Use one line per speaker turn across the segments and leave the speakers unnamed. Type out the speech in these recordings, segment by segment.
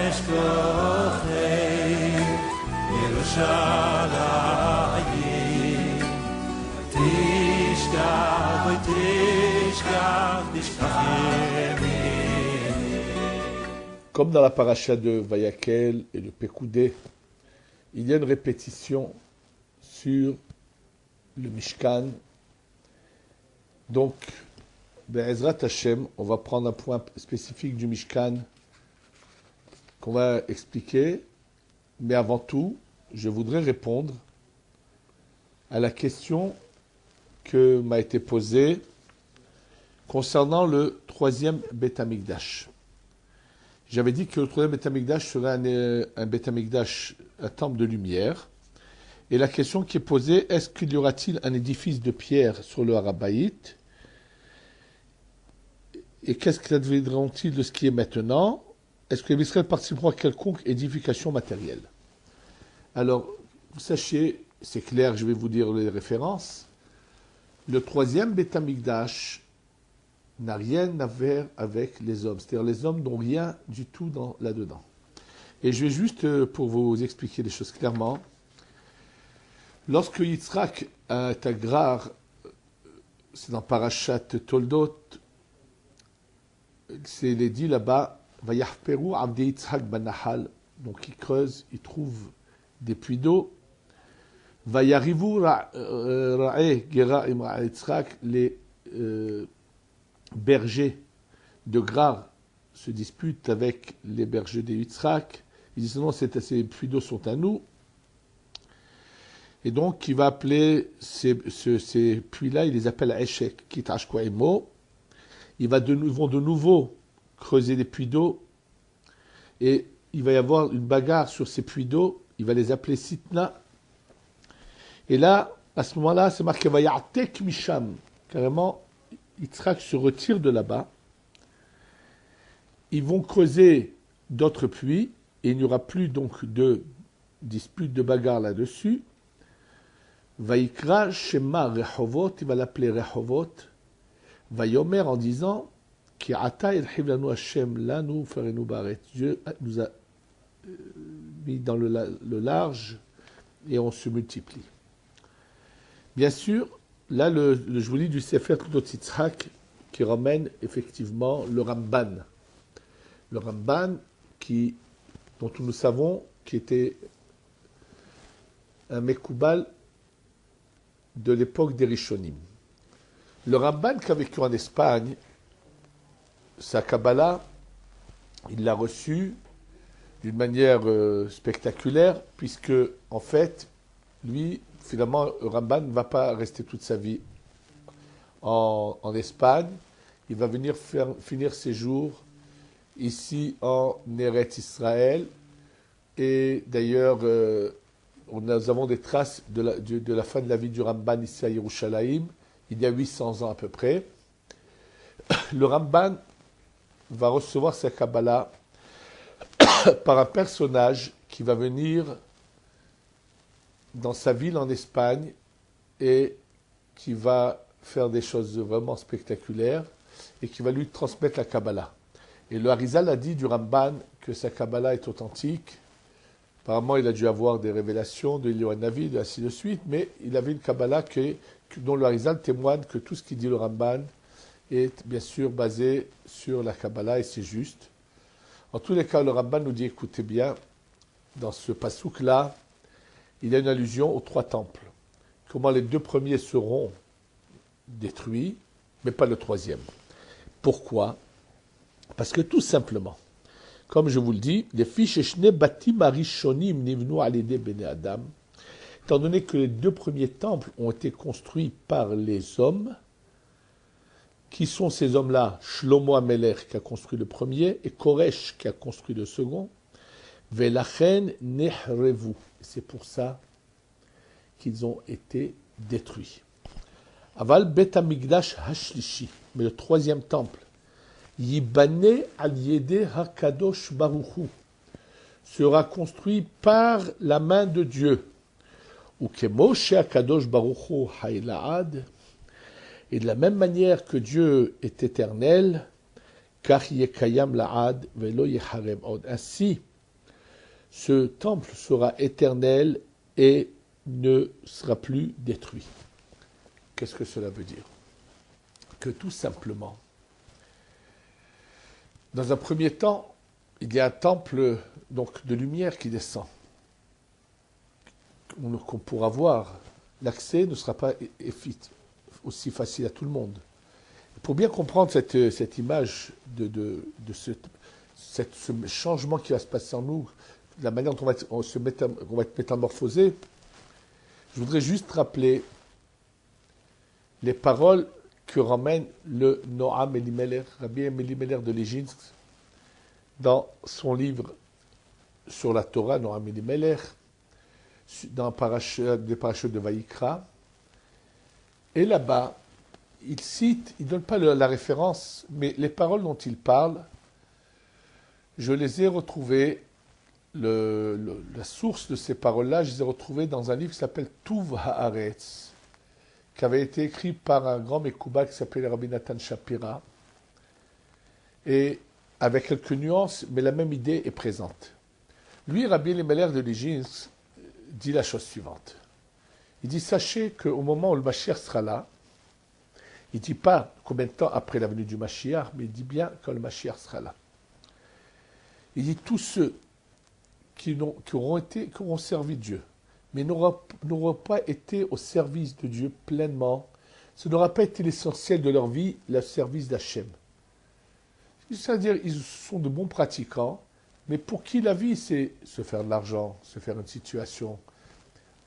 אשכוחי ירושלים תשכח ותשכח תשכח ימיני.
Comme dans la paracha de Vayakel et le Pekoudé, il y a une répétition sur le Mishkan. Donc, Be'ezrat Hashem, on va prendre un point spécifique du Mishkan qu'on va expliquer. Mais avant tout, je voudrais répondre à la question que m'a été posée concernant le troisième Beth Amikdash. J'avais dit que le troisième Beth Amikdash serait un Beth Amikdash, un temple de lumière. Et la question qui est posée, est-ce qu'il y aura-t-il un édifice de pierre sur le Harabaït? Et qu'est-ce qu'adviendra-t-il de ce qui est maintenant? Est-ce que les Israël participeront à quelconque édification matérielle? Alors, vous sachez, c'est clair, je vais vous dire les références. Le troisième Beth Amikdash n'a rien à voir avec les hommes. C'est-à-dire les hommes n'ont rien du tout là-dedans. Et je vais juste, pour vous expliquer les choses clairement, lorsque Yitzhak est à Grar, c'est dans Parashat Toldot, c'est les dit là-bas, Vayahperu Avde Yitzhak Banahal, donc il creuse, il trouve des puits d'eau. Vayarivu Ra'e Gera Imra Yitzhak, les bergers de Grar se disputent avec les bergers de Yitzhak. Ils disent non, ces puits d'eau sont à nous. Et donc, il va appeler ces puits-là, il les appelle Eshek, Kitashkwa Emo. Ils vont de nouveau creuser des puits d'eau. Et il va y avoir une bagarre sur ces puits d'eau. Il va les appeler Sitna. Et là, à ce moment-là, c'est marqué Vayatek Misham. Carrément, Yitzhak se retire de là-bas. Ils vont creuser d'autres puits. Et il n'y aura plus donc de dispute, de bagarre là-dessus. Vaïkra Shema Rehovot, il va l'appeler Rehovot. Vayomer en disant Ki ata ilhiv lanu Hashem lanu farenu baret. Dieu nous a mis dans le large et on se multiplie. Bien sûr, là, je vous lis du Sefer Toldos Yitzhak qui ramène effectivement le Ramban. Le Ramban dont nous savons qui était un Mekoubal de l'époque des Rishonim. Le Ramban qui a vécu en Espagne, sa Kabbalah, il l'a reçue d'une manière spectaculaire, puisque, en fait, lui, finalement, le Ramban ne va pas rester toute sa vie en Espagne. Il va venir finir ses jours ici en Eretz Israël. Et d'ailleurs, nous avons des traces de la fin de la vie du Ramban ici à Yerushalayim, il y a 800 ans à peu près. Le Ramban va recevoir sa Kabbalah par un personnage qui va venir dans sa ville en Espagne et qui va faire des choses vraiment spectaculaires et qui va lui transmettre la Kabbalah. Et le Harizal a dit du Ramban que sa Kabbalah est authentique. Apparemment, il a dû avoir des révélations de Eliyahu Hanavi, ainsi de suite, mais il avait une Kabbalah dont le Harizal témoigne que tout ce qu'il dit le Ramban est bien sûr basé sur la Kabbalah et c'est juste. En tous les cas, le Ramban nous dit, écoutez bien, dans ce pasouk-là, il y a une allusion aux 3 temples. Comment les 2 premiers seront détruits, mais pas le 3e. Pourquoi? Parce que tout simplement, comme je vous le dis, les fiches Eshne Batim Arishonim Nivnu Alide Bene Adam, étant donné que les 2 premiers temples ont été construits par les hommes, qui sont ces hommes-là? Shlomo Amelech qui a construit le premier et Koresh qui a construit le second. Velachen Nehrevu. C'est pour ça qu'ils ont été détruits. Aval Bet Hamikdash Hashlishi, mais le 3e temple, Yibane al Yede Hakadosh Baruchu, sera construit par la main de Dieu. Ou que Moshe Hakadosh Baruchu Hailaad, et de la même manière que Dieu est éternel, car Yekayam Laad Velo Yeharem Od. Ainsi, ce temple sera éternel et ne sera plus détruit. Qu'est-ce que cela veut dire? Que tout simplement, dans un premier temps, il y a un temple donc, de lumière qui descend, qu'on pourra voir. L'accès ne sera pas aussi facile à tout le monde. Pour bien comprendre cette image de ce changement qui va se passer en nous, la manière dont on va être métamorphosé, je voudrais juste rappeler les paroles que ramène le Noam Elimelech, Rabbi Elimelech de Lejinsk, dans son livre sur la Torah, Noam Elimelech, dans des parachutes de Vaïkra. Et là-bas, il cite, il ne donne pas la référence, mais les paroles dont il parle, je les ai retrouvées, la source de ces paroles-là, je les ai retrouvées dans un livre qui s'appelle Tuv Haaretz, qui avait été écrit par un grand Mekouba qui s'appelait Rabbi Nathan Shapira, et avec quelques nuances, mais la même idée est présente. Lui, Rabbi Elimelech de Lejinsk, dit la chose suivante. Il dit, sachez qu'au moment où le Mashiach sera là, il ne dit pas combien de temps après la venue du Mashiach, mais il dit bien quand le Mashiach sera là. Il dit, tous ceux qui auront servi Dieu, mais n'auront pas été au service de Dieu pleinement, ce n'aura pas été l'essentiel de leur vie, le service d'Hachem. C'est-à-dire, ils sont de bons pratiquants, mais pour qui la vie, c'est se faire de l'argent, se faire une situation,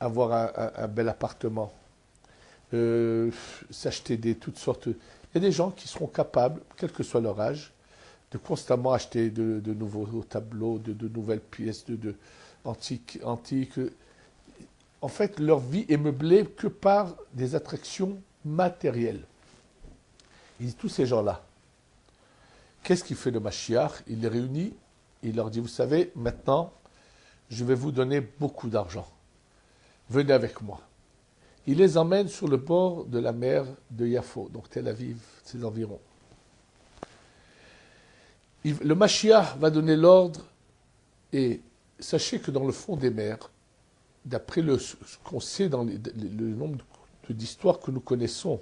avoir un bel appartement, s'acheter toutes sortes... Il y a des gens qui seront capables, quel que soit leur âge, de constamment acheter de nouveaux tableaux, de nouvelles pièces antiques. En fait, leur vie est meublée que par des attractions matérielles. Il dit, tous ces gens-là, qu'est-ce qu'il fait le Mashiach? Il les réunit, il leur dit, vous savez, maintenant, je vais vous donner beaucoup d'argent. Venez avec moi. Il les emmène sur le bord de la mer de Yafo, donc Tel Aviv, ses environs. Le Mashiach va donner l'ordre, et sachez que dans le fond des mers, d'après ce qu'on sait dans le nombre d'histoires que nous connaissons,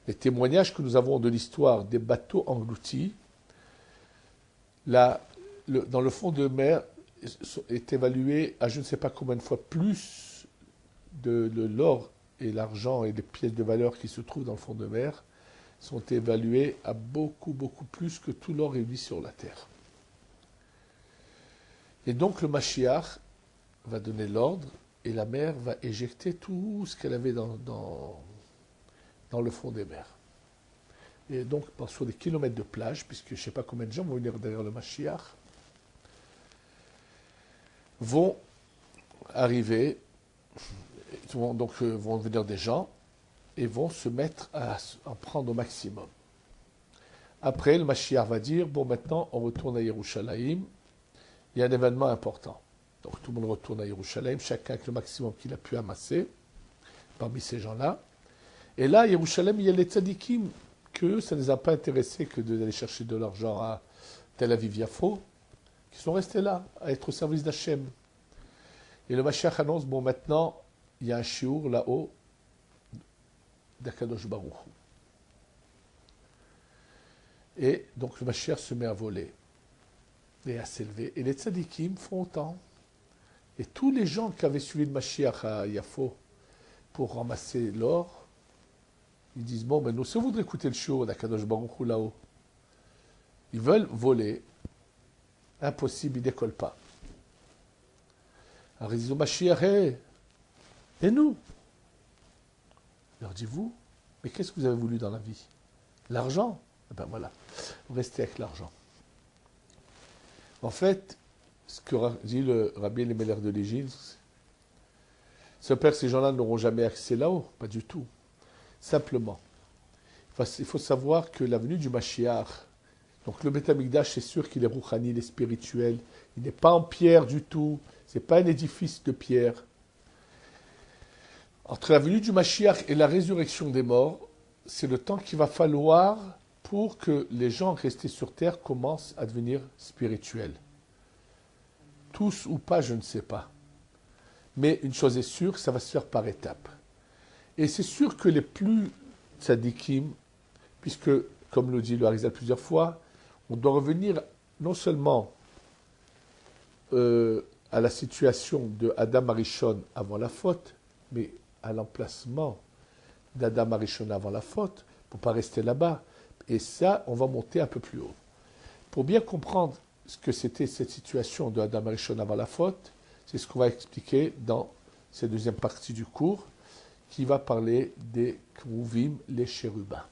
les témoignages que nous avons de l'histoire des bateaux engloutis, dans le fond de mer est évalué à je ne sais pas combien de fois plus de l'or et l'argent et les pièces de valeur qui se trouvent dans le fond de mer sont évalués à beaucoup, beaucoup plus que tout l'or réuni sur la terre. Et donc le Mashiach va donner l'ordre et la mer va éjecter tout ce qu'elle avait dans le fond des mers. Et donc, sur des kilomètres de plage, puisque je ne sais pas combien de gens vont venir derrière le Mashiach, vont arriver, vont venir des gens et vont se mettre à en prendre au maximum. Après, le Mashiach va dire, bon, maintenant, on retourne à Yerushalayim, il y a un événement important. Donc, tout le monde retourne à Yerushalayim, chacun avec le maximum qu'il a pu amasser parmi ces gens-là. Et là, à Yerushalayim, il y a les tzadikim, que ça ne les a pas intéressés que d'aller chercher de l'argent à Tel Aviv-Yafo, qui sont restés là, à être au service d'Hachem. Et le Mashiach annonce, bon, maintenant, il y a un shiur là-haut d'Akadosh Baruch Hu. Et donc le Mashiach se met à voler et à s'élever. Et les tzadikim font autant. Et tous les gens qui avaient suivi le Mashiach à Yafo pour ramasser l'or, ils disent, bon, mais nous, si on voudrait écouter le shiur d'Akadosh Baruch Hu là-haut, ils veulent voler, impossible, ils ne décollent pas. Alors ils disent au Mashiach, et nous? Il leur dit, vous, mais qu'est-ce que vous avez voulu dans la vie? L'argent? Eh bien voilà, vous restez avec l'argent. En fait, ce que dit le Rabbi Elimelech de Lejinsk, c'est que ces gens-là n'auront jamais accès là-haut, pas du tout. Simplement, il faut savoir que la venue du Mashiach, donc le Beth Amikdash, c'est sûr qu'il est rouchani, il est spirituel, il n'est pas en pierre du tout, ce n'est pas un édifice de pierre. Entre la venue du Mashiach et la résurrection des morts, c'est le temps qu'il va falloir pour que les gens restés sur terre commencent à devenir spirituels. tous ou pas, je ne sais pas. Mais une chose est sûre, ça va se faire par étapes. Et c'est sûr que les plus tzadikim, puisque, comme le dit le Harizal plusieurs fois, on doit revenir non seulement à la situation de Adam Arishon avant la faute, mais à l'emplacement d'Adam Arishon avant la faute, pour ne pas rester là-bas. Et ça, on va monter un peu plus haut. Pour bien comprendre ce que c'était cette situation de Adam Arishon avant la faute, c'est ce qu'on va expliquer dans cette deuxième partie du cours, qui va parler des Kruvim, les chérubins.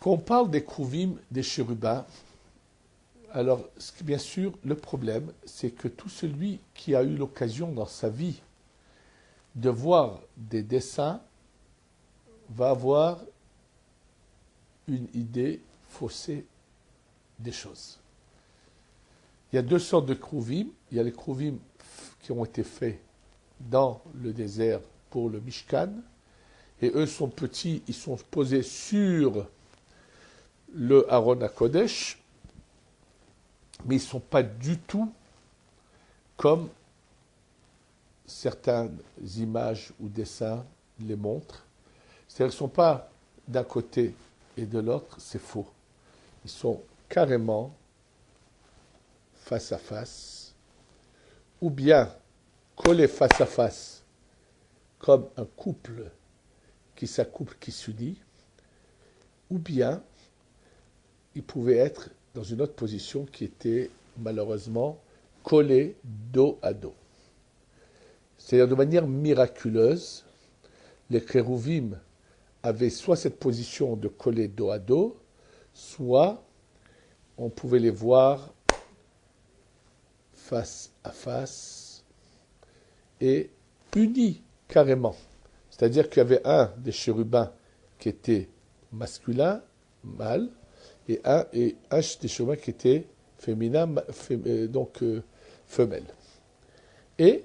Quand on parle des Kruvim, des chérubins, alors bien sûr, le problème, c'est que tout celui qui a eu l'occasion dans sa vie de voir des dessins va avoir une idée faussée des choses. Il y a deux sortes de Kruvim. Il y a les Kruvim qui ont été faits dans le désert pour le Mishkan. Et eux sont petits, ils sont posés sur le Aaron HaKodesh, mais ils ne sont pas du tout comme certaines images ou dessins les montrent. C'est-à-dire qu'ils ne sont pas d'un côté et de l'autre, c'est faux. Ils sont carrément face à face, ou bien collés face à face, comme un couple qui s'accouple, qui s'unit, ou bien ils pouvaient être dans une autre position qui était malheureusement collés dos à dos. C'est-à-dire de manière miraculeuse, les Kérouvim avaient soit cette position de coller dos à dos, soit on pouvait les voir face à face et unis carrément. C'est-à-dire qu'il y avait un des chérubins qui était masculin, mâle, et un des chérubins qui était féminin, femelle. Et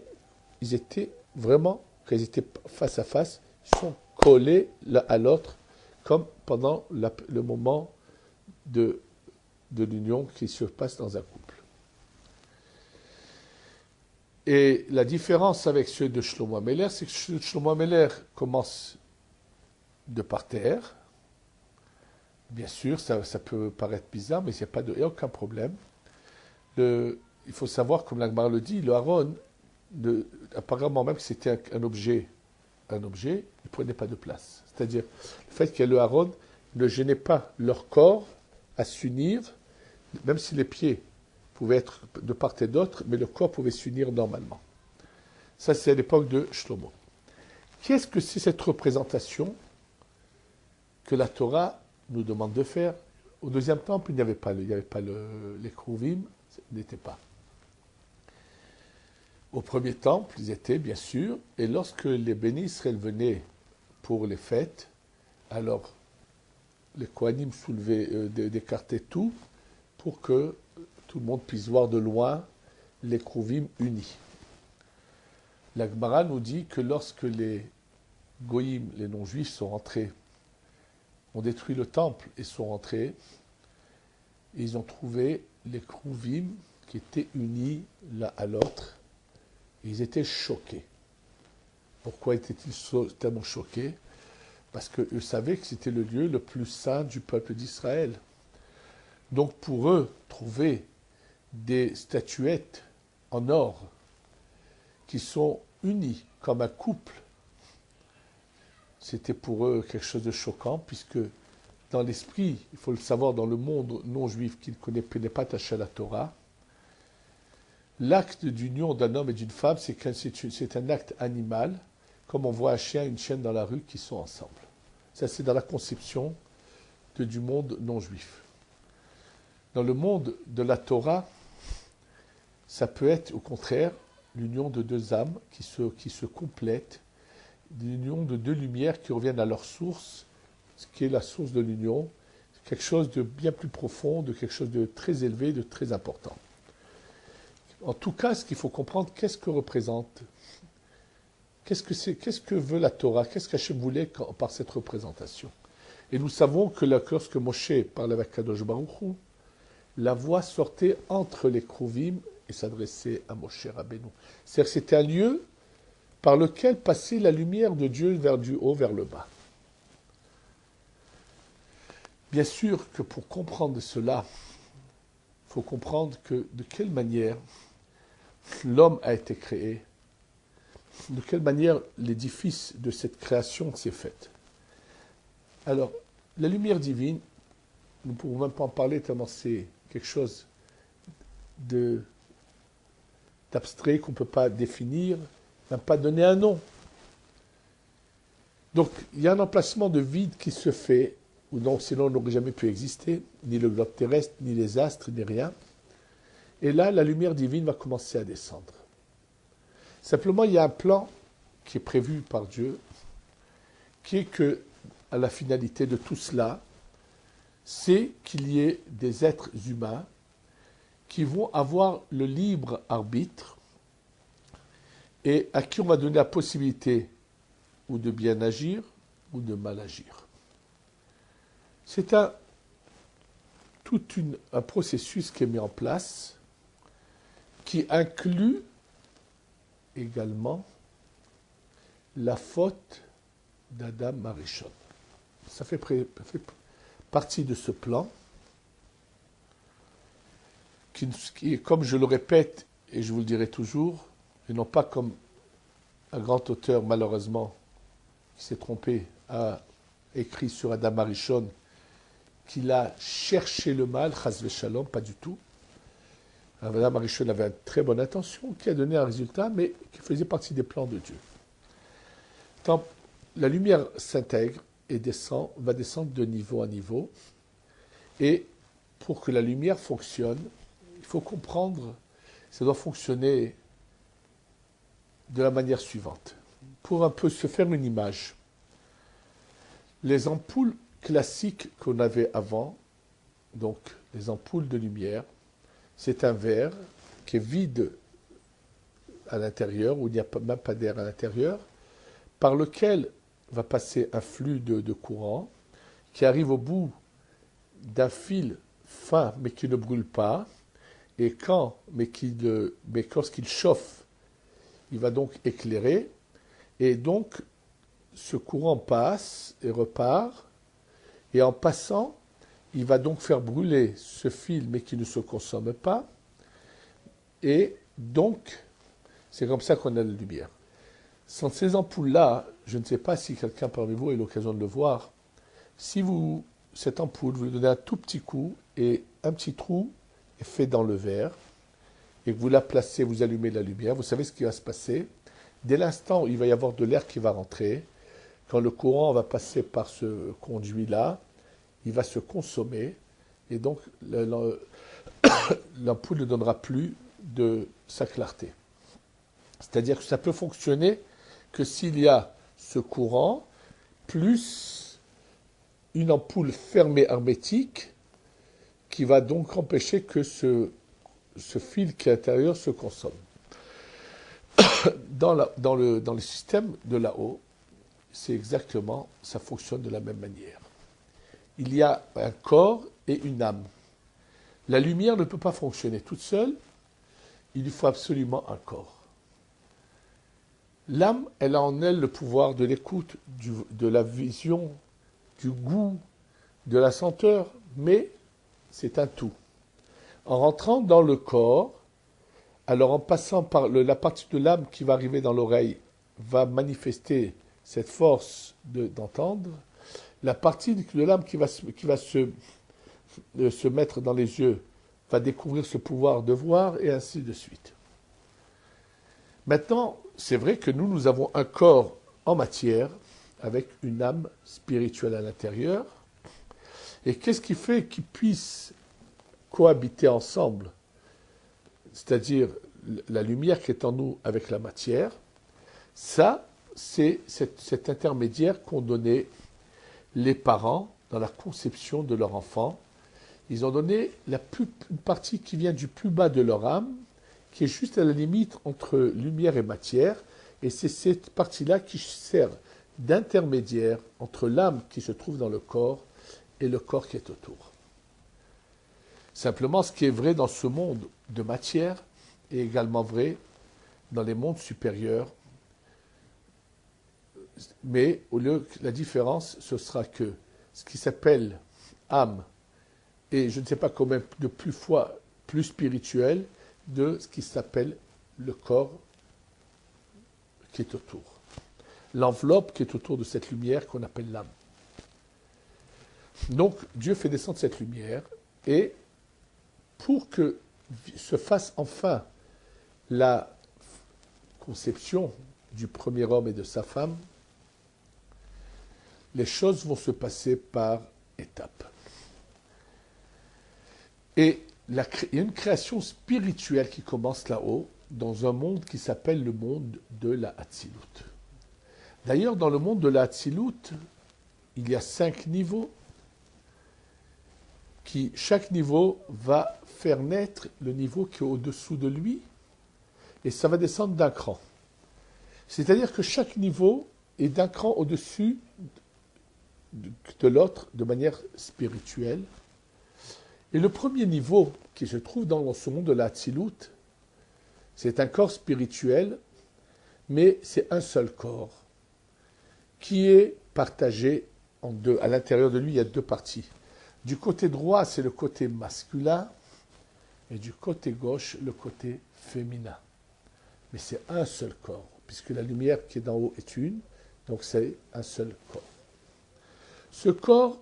ils étaient vraiment, quand ils étaient face à face, ils sont collés l'un à l'autre, comme pendant le moment de l'union qui se passe dans un couple. Et la différence avec ceux de Shlomo HaMelech, c'est que ceux de Shlomo HaMelech commencent de par terre. Bien sûr, ça peut paraître bizarre, mais il n'y a aucun problème. Il faut savoir, comme l'Agmara le dit, le Aaron, apparemment même que c'était un objet, il ne prenait pas de place. C'est-à-dire, le fait que le Aaron ne gênait pas leur corps à s'unir, même si les pieds pouvaient être de part et d'autre, mais le corps pouvait s'unir normalement. Ça, c'est à l'époque de Shlomo. Qu'est-ce que c'est cette représentation que la Torah nous demande de faire? Au deuxième temple, il n'y avait pas les Kruvim, n'étaient pas. Au premier temple, ils étaient, bien sûr, et lorsque les bénis Israël venaient pour les fêtes, alors les Kohanim d'écartaient tout pour que tout le monde puisse voir de loin les Kruvim unis. La Gemara nous dit que lorsque les Goïm, les non-juifs, sont rentrés, ont détruit le temple et sont rentrés, et ils ont trouvé les Kruvim qui étaient unis l'un à l'autre, et ils étaient choqués. Pourquoi étaient-ils tellement choqués? Parce qu'eux savaient que c'était le lieu le plus saint du peuple d'Israël. Donc pour eux, trouver des statuettes en or qui sont unies comme un couple, c'était pour eux quelque chose de choquant, puisque dans l'esprit, il faut le savoir, dans le monde non-juif qui ne connaît pas attaché à la Torah, l'acte d'union d'un homme et d'une femme, c'est un acte animal, comme on voit un chien et une chienne dans la rue qui sont ensemble. Ça, c'est dans la conception du monde non-juif. Dans le monde de la Torah, ça peut être au contraire l'union de deux âmes qui se complètent, l'union de deux lumières qui reviennent à leur source, ce qui est la source de l'union, quelque chose de bien plus profond, de quelque chose de très élevé, de très important. En tout cas, ce qu'il faut comprendre, qu'est-ce que représente, qu'est-ce que veut la Torah, qu'est-ce qu'Hachem voulait par cette représentation. Et nous savons que lorsque Moshe parle avec Kadosh Baruch Hu, la voix sortait entre les Kruvim et s'adressait à Moshe Rabbeinu. C'est-à-dire que c'était un lieu par lequel passait la lumière de Dieu vers du haut, vers le bas. Bien sûr que pour comprendre cela, il faut comprendre que de quelle manière l'homme a été créé, de quelle manière l'édifice de cette création s'est fait. Alors, la lumière divine, nous ne pouvons même pas en parler tellement c'est quelque chose d'abstrait qu'on ne peut pas définir, même pas donner un nom. Donc, il y a un emplacement de vide qui se fait, ou non, sinon on n'aurait jamais pu exister, ni le globe terrestre, ni les astres, ni rien. Et là, la lumière divine va commencer à descendre. Simplement, il y a un plan qui est prévu par Dieu, qui est que, à la finalité de tout cela, c'est qu'il y ait des êtres humains qui vont avoir le libre arbitre et à qui on va donner la possibilité ou de bien agir ou de mal agir. C'est un processus qui est mis en place qui inclut également la faute d'Adam Arishon. Ça fait partie de ce plan qui, comme je le répète et je vous le dirai toujours, et non pas comme un grand auteur malheureusement qui s'est trompé a écrit sur Adam Arishon qu'il a cherché le mal, chas v'shalom, pas du tout. Adam Arishon avait une très bonne intention qui a donné un résultat, mais qui faisait partie des plans de Dieu. Quand la lumière s'intègre et va descendre de niveau à niveau, et pour que la lumière fonctionne, il faut comprendre, ça doit fonctionner de la manière suivante. Pour un peu se faire une image, les ampoules classiques qu'on avait avant, donc les ampoules de lumière, c'est un verre qui est vide à l'intérieur, où il n'y a même pas d'air à l'intérieur, par lequel va passer un flux de courant qui arrive au bout d'un fil fin mais qui ne brûle pas, et lorsqu'il chauffe, il va donc éclairer, et donc ce courant passe et repart, et en passant, il va donc faire brûler ce fil mais qui ne se consomme pas, et donc c'est comme ça qu'on a la lumière. Sans ces ampoules-là, je ne sais pas si quelqu'un parmi vous a eu l'occasion de le voir, si cette ampoule, vous lui donnez un tout petit coup et un petit trou est fait dans le verre, et que vous la placez, vous allumez la lumière, vous savez ce qui va se passer. Dès l'instant où il va y avoir de l'air qui va rentrer, quand le courant va passer par ce conduit-là, il va se consommer, et donc l'ampoule ne donnera plus de sa clarté. C'est-à-dire que ça peut fonctionner que s'il y a ce courant, plus une ampoule fermée hermétique, qui va donc empêcher que ce fil qui est à l'intérieur se consomme. Dans le système de là-haut, c'est exactement, ça fonctionne de la même manière. Il y a un corps et une âme. La lumière ne peut pas fonctionner toute seule, il lui faut absolument un corps. L'âme, elle a en elle le pouvoir de l'écoute, de la vision, du goût, de la senteur, mais c'est un tout. En rentrant dans le corps, alors en passant par la partie de l'âme qui va arriver dans l'oreille, va manifester cette force d'entendre, la partie de l'âme qui va se mettre dans les yeux va découvrir ce pouvoir de voir, et ainsi de suite. Maintenant, c'est vrai que nous avons un corps en matière, avec une âme spirituelle à l'intérieur, et qu'est-ce qui fait qu'ils puissent cohabiter ensemble, c'est-à-dire la lumière qui est en nous avec la matière, ça, c'est cet intermédiaire qu'ont donné les parents dans la conception de leur enfant. Ils ont donné une partie qui vient du plus bas de leur âme, qui est juste à la limite entre lumière et matière, et c'est cette partie-là qui sert d'intermédiaire entre l'âme qui se trouve dans le corps et le corps qui est autour. Simplement, ce qui est vrai dans ce monde de matière est également vrai dans les mondes supérieurs. Mais au lieu, la différence, ce sera que ce qui s'appelle âme et je ne sais pas combien de fois plus spirituel de ce qui s'appelle le corps qui est autour. L'enveloppe qui est autour de cette lumière qu'on appelle l'âme. Donc Dieu fait descendre cette lumière et pour que se fasse enfin la conception du premier homme et de sa femme, les choses vont se passer par étapes. Et il y a une création spirituelle qui commence là-haut, dans un monde qui s'appelle le monde de la Hatzilut. D'ailleurs, dans le monde de la Hatzilut, il y a 5 niveaux qui, chaque niveau va faire naître le niveau qui est au-dessous de lui, et ça va descendre d'un cran. C'est-à-dire que chaque niveau est d'un cran au-dessus de l'autre de manière spirituelle. Et le premier niveau qui se trouve dans ce monde de la Hatzilut, c'est un corps spirituel, mais c'est un seul corps qui est partagé en deux. À l'intérieur de lui, il y a 2 parties. Du côté droit, c'est le côté masculin, et du côté gauche, le côté féminin. Mais c'est un seul corps, puisque la lumière qui est d'en haut est une, donc c'est un seul corps. Ce corps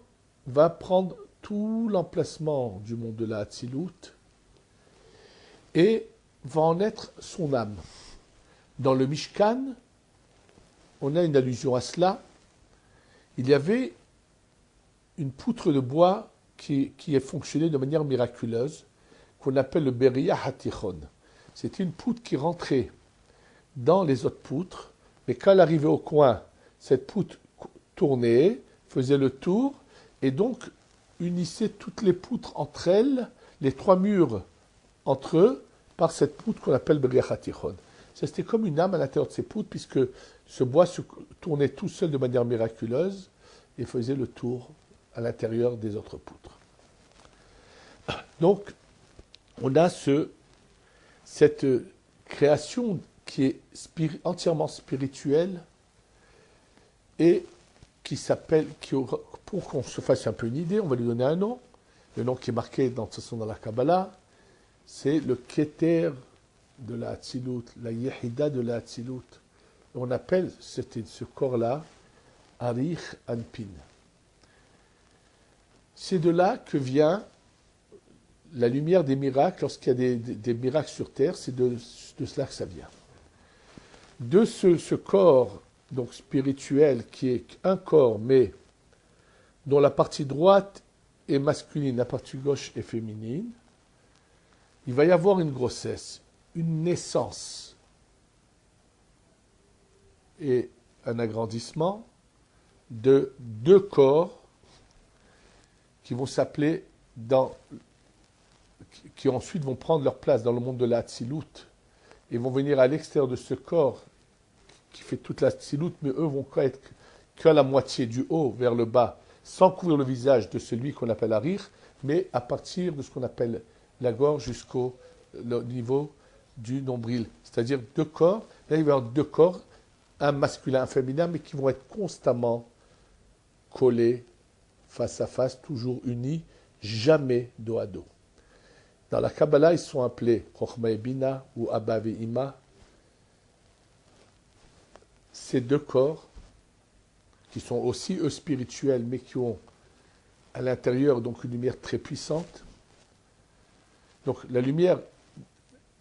va prendre tout l'emplacement du monde de la Hatzilut et va en être son âme. Dans le Mishkan, on a une allusion à cela. Il y avait une poutre de bois qui a fonctionné de manière miraculeuse, qu'on appelle le Beria Hatichon. C'était une poutre qui rentrait dans les autres poutres, mais quand elle arrivait au coin, cette poutre tournait, faisait le tour, et donc unissait toutes les poutres entre elles, les 3 murs entre eux, par cette poutre qu'on appelle Beria Hatichon. C'était comme une âme à l'intérieur de ces poutres, puisque ce bois se tournait tout seul de manière miraculeuse et faisait le tour à l'intérieur des autres poutres. Donc, on a cette création qui est entièrement spirituelle et qui s'appelle, pour qu'on se fasse un peu une idée, on va lui donner un nom. Le nom qui est marqué dans la Kabbalah, c'est le Keter de la Hatzilut, la Yehida de la Hatzilut. On appelle ce corps-là Arich Anpin. C'est de là que vient la lumière des miracles. Lorsqu'il y a des miracles sur terre, c'est de cela que ça vient. De ce corps donc spirituel qui est un corps, mais dont la partie droite est masculine, la partie gauche est féminine, il va y avoir une grossesse, une naissance et un agrandissement de 2 corps qui vont s'appeler qui ensuite vont prendre leur place dans le monde de la Hatzilut et vont venir à l'extérieur de ce corps qui fait toute la Hatzilut, mais eux vont être qu'à la moitié du haut vers le bas, sans couvrir le visage de celui qu'on appelle Arir, mais à partir de ce qu'on appelle la gorge jusqu'au niveau du nombril. C'est-à-dire 2 corps. Là, il va y avoir 2 corps, un masculin, un féminin, mais qui vont être constamment collés face à face, toujours unis, jamais dos à dos. Dans la Kabbalah, ils sont appelés Chochma et Bina ou Abba et Ima. Ces 2 corps, qui sont aussi eux spirituels, mais qui ont à l'intérieur donc une lumière très puissante. Donc la lumière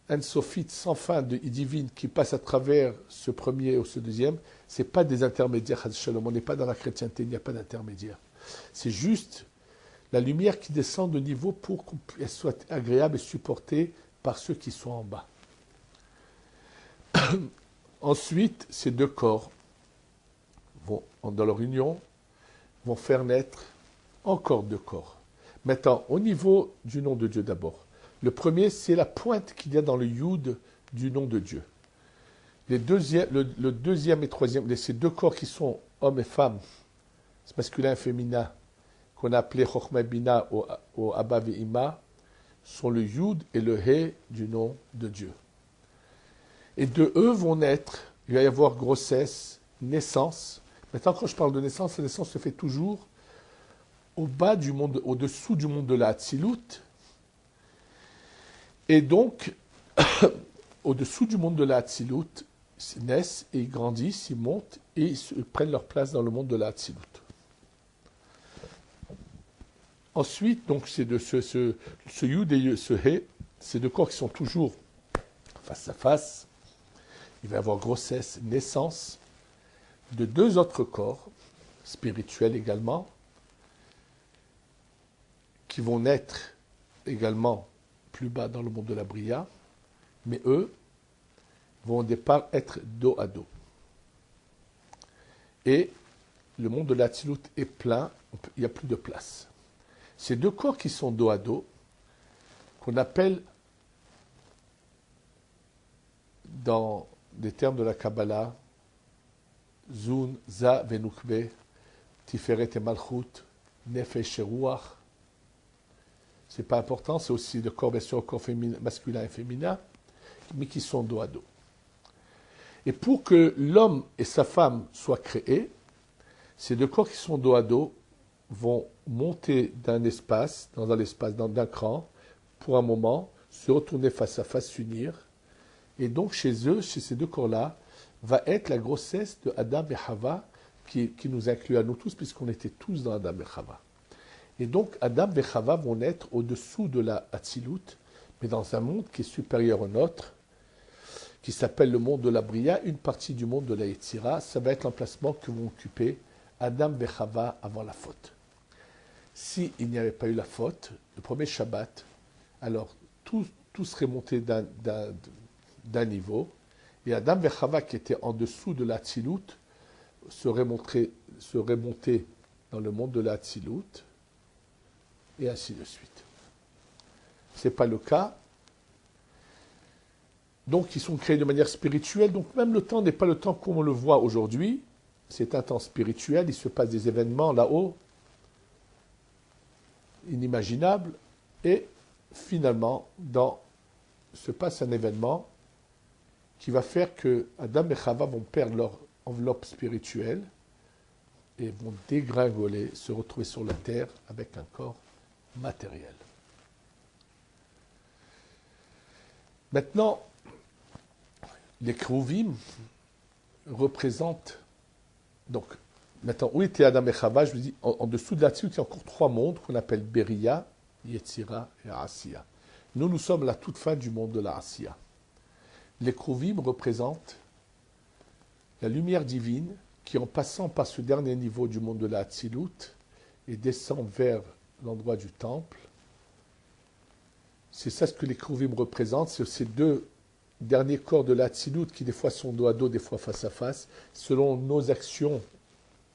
Ein-Sophite sans fin et divine qui passe à travers ce premier ou ce deuxième, ce n'est pas des intermédiaires, on n'est pas dans la chrétienté, il n'y a pas d'intermédiaire. C'est juste la lumière qui descend de niveau pour qu'elle soit agréable et supportée par ceux qui sont en bas. Ensuite, ces 2 corps dans leur union, vont faire naître encore 2 corps. Maintenant, au niveau du nom de Dieu d'abord. Le premier, c'est la pointe qu'il y a dans le Yud du nom de Dieu. Le deuxième et troisième, ces 2 corps qui sont hommes et femmes, masculin et féminin, qu'on a appelé Chochma et Bina ou Abba et Ima, sont le Yud et le He du nom de Dieu. Et de eux vont naître, il va y avoir grossesse, naissance. Maintenant, quand je parle de naissance, la naissance se fait toujours au bas du monde, au-dessous du monde de la Hatzilut. Et donc, au-dessous du monde de la Hatzilut, ils naissent et ils grandissent, ils montent et ils prennent leur place dans le monde de la Hatzilut. Ensuite, donc, c'est de ce Yud et ce He, ces deux corps qui sont toujours face à face. Il va y avoir grossesse, naissance de deux autres corps, spirituels également, qui vont naître également plus bas dans le monde de la Bria, mais eux vont au départ être dos à dos. Et le monde de l'Hatzilut est plein, il n'y a plus de place. Ces deux corps qui sont dos à dos, qu'on appelle dans des termes de la Kabbalah, Zun, Za, Venukbe, Tiferet et Malchut, Nefesh et Ruach. C'est pas important, c'est aussi le corps, bien sûr, corps masculin et féminin, mais qui sont dos à dos. Et pour que l'homme et sa femme soient créés, ces deux corps qui sont dos à dos vont monter d'un espace, dans l'espace d'un cran, pour un moment, se retourner face à face, s'unir. Et donc chez eux, chez ces deux corps-là, va être la grossesse de Adam et Chava, qui nous inclut à nous tous, puisqu'on était tous dans Adam et Chava. Et donc Adam et Chava vont naître au-dessous de la Hatzilut, mais dans un monde qui est supérieur au nôtre, qui s'appelle le monde de la Bria, une partie du monde de la Yetzira. Ça va être l'emplacement que vont occuper Adam et Chava avant la faute. S'il n'y avait pas eu la faute, le premier Shabbat, alors tout serait monté d'un niveau, et Adam et Chava, qui étaient en dessous de la Hatzilut, seraient montés dans le monde de la Hatzilut, et ainsi de suite. Ce n'est pas le cas. Donc, ils sont créés de manière spirituelle. Donc, même le temps n'est pas le temps comme on le voit aujourd'hui. C'est un temps spirituel. Il se passe des événements là-haut, inimaginables. Et finalement, se passe un événement qui va faire que Adam et Chava vont perdre leur enveloppe spirituelle et vont dégringoler, se retrouver sur la terre avec un corps matériel. Maintenant, les Kruvim représentent, donc, maintenant, où était Adam et Chava? Je vous dis, en dessous de là-dessus, il y a encore trois mondes qu'on appelle Beria, Yetzira et Asiya. Nous sommes à la toute fin du monde de la Asiya. Les Kruvim représentent la lumière divine qui, en passant par ce dernier niveau du monde de la Hatzilut et descend vers l'endroit du temple, c'est ça ce que les Kruvim représentent, c'est ces deux derniers corps de la Hatzilut qui des fois sont dos à dos, des fois face à face, selon nos actions.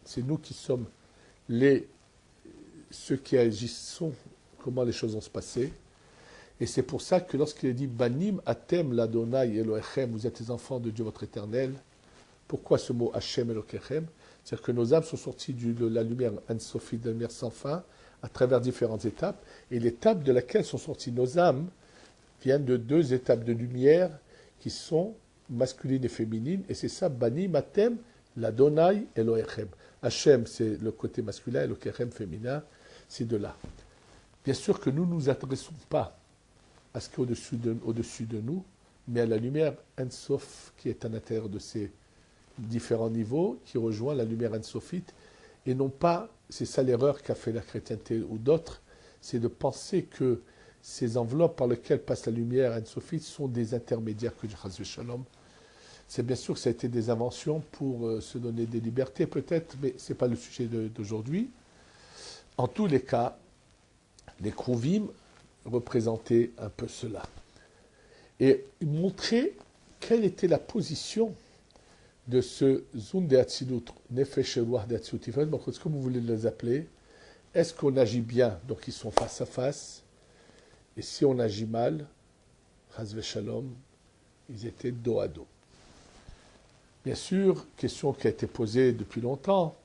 C'est nous qui sommes ceux qui agissons, comment les choses vont se passer. Et c'est pour ça que lorsqu'il est dit Banim Atem l'Adonai Elohechem, vous êtes les enfants de Dieu votre éternel. Pourquoi ce mot Hashem Elohechem? C'est-à-dire que nos âmes sont sorties de la lumière Ein-Sophie, de la lumière sans fin, à travers différentes étapes. Et l'étape de laquelle sont sorties nos âmes vient de deux étapes de lumière qui sont masculines et féminines. Et c'est ça, Banim Atem l'Adonai Elohechem. Hashem, c'est le côté masculin, Elohechem féminin, c'est de là. Bien sûr que nous ne nous adressons pas à ce qui est au-dessus de nous, mais à la lumière Ein-Sof qui est à l'intérieur de ces différents niveaux, qui rejoint la lumière Ein-Sofite, et non pas, c'est ça l'erreur qu'a fait la chrétienté ou d'autres, c'est de penser que ces enveloppes par lesquelles passe la lumière Ein-Sofite sont des intermédiaires que Dieu Chas Shalom. C'est bien sûr que ça a été des inventions pour se donner des libertés peut-être, mais ce n'est pas le sujet d'aujourd'hui. En tous les cas, les Kruvim représentaient un peu cela. Et montrer quelle était la position de ce Zun de Hatzilut, Nefesh Ruach de Hatzilut, donc est-ce que vous voulez les appeler? Est-ce qu'on agit bien? Donc ils sont face à face. Et si on agit mal, Chas v'Shalom, ils étaient dos à dos. Bien sûr, question qui a été posée depuis longtemps.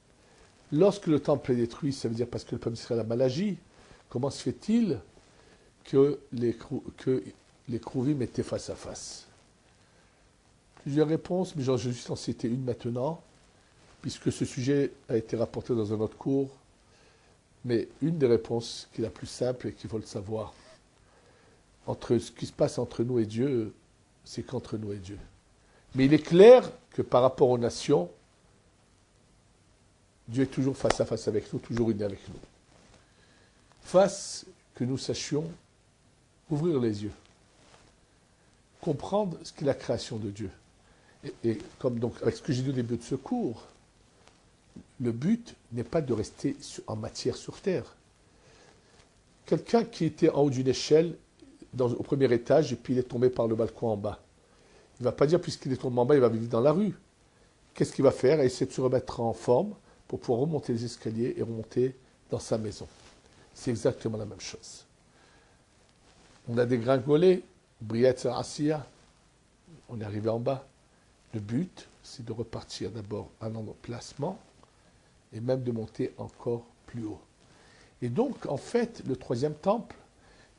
Lorsque le temple est détruit, ça veut dire parce que le peuple d'Israël a mal agi. Comment se fait-il que les Krouvim étaient face à face. Plusieurs réponses, mais j'en vais juste en citer une maintenant, puisque ce sujet a été rapporté dans un autre cours. Mais une des réponses qui est la plus simple et qu'il faut le savoir, entre ce qui se passe entre nous et Dieu, c'est qu'entre nous et Dieu. Mais il est clair que par rapport aux nations, Dieu est toujours face à face avec nous, toujours uni avec nous. Face que nous sachions ouvrir les yeux, comprendre ce qu'est la création de Dieu. Et comme donc, avec ce que j'ai dit au début de ce cours, le but n'est pas de rester en matière sur terre. Quelqu'un qui était en haut d'une échelle, au premier étage, et puis il est tombé par le balcon en bas. Il ne va pas dire, puisqu'il est tombé en bas, il va vivre dans la rue. Qu'est-ce qu'il va faire? Il essaie de se remettre en forme pour pouvoir remonter les escaliers et remonter dans sa maison. C'est exactement la même chose. On a dégringolé, Briette Asiya, on est arrivé en bas. Le but, c'est de repartir d'abord à un emplacement et même de monter encore plus haut. Et donc, en fait, le troisième temple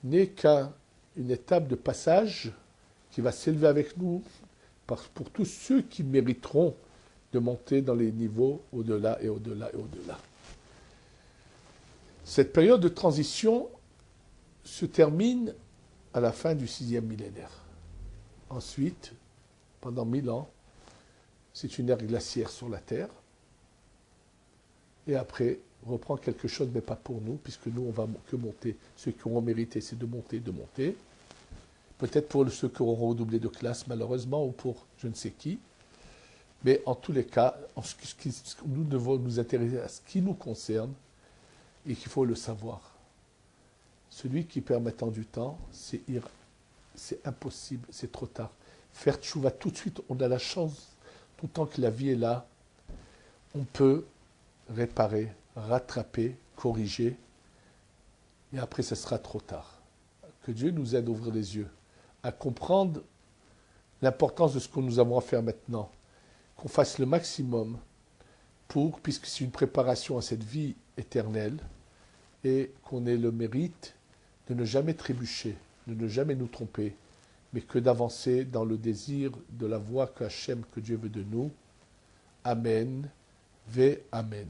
n'est qu'une étape de passage qui va s'élever avec nous pour tous ceux qui mériteront de monter dans les niveaux au-delà et au-delà et au-delà. Cette période de transition se termine à la fin du 6e millénaire. Ensuite, pendant 1000 ans, c'est une ère glaciaire sur la Terre. Et après, reprend quelque chose, mais pas pour nous, puisque nous, on va que monter. Ceux qui auront mérité, c'est de monter, de monter. Peut-être pour ceux qui auront redoublé de classe, malheureusement, ou pour je ne sais qui. Mais en tous les cas, nous devons nous intéresser à ce qui nous concerne et qu'il faut le savoir. Celui qui perd maintenant du temps, c'est impossible, c'est trop tard. Faire tchouva tout de suite, on a la chance, tout le temps que la vie est là, on peut réparer, rattraper, corriger, et après ce sera trop tard. Que Dieu nous aide à ouvrir les yeux, à comprendre l'importance de ce que nous avons à faire maintenant, qu'on fasse le maximum puisque c'est une préparation à cette vie éternelle, et qu'on ait le mérite de ne jamais trébucher, de ne jamais nous tromper, mais que d'avancer dans le désir de la voie que Dieu veut de nous. Amen, ve Amen.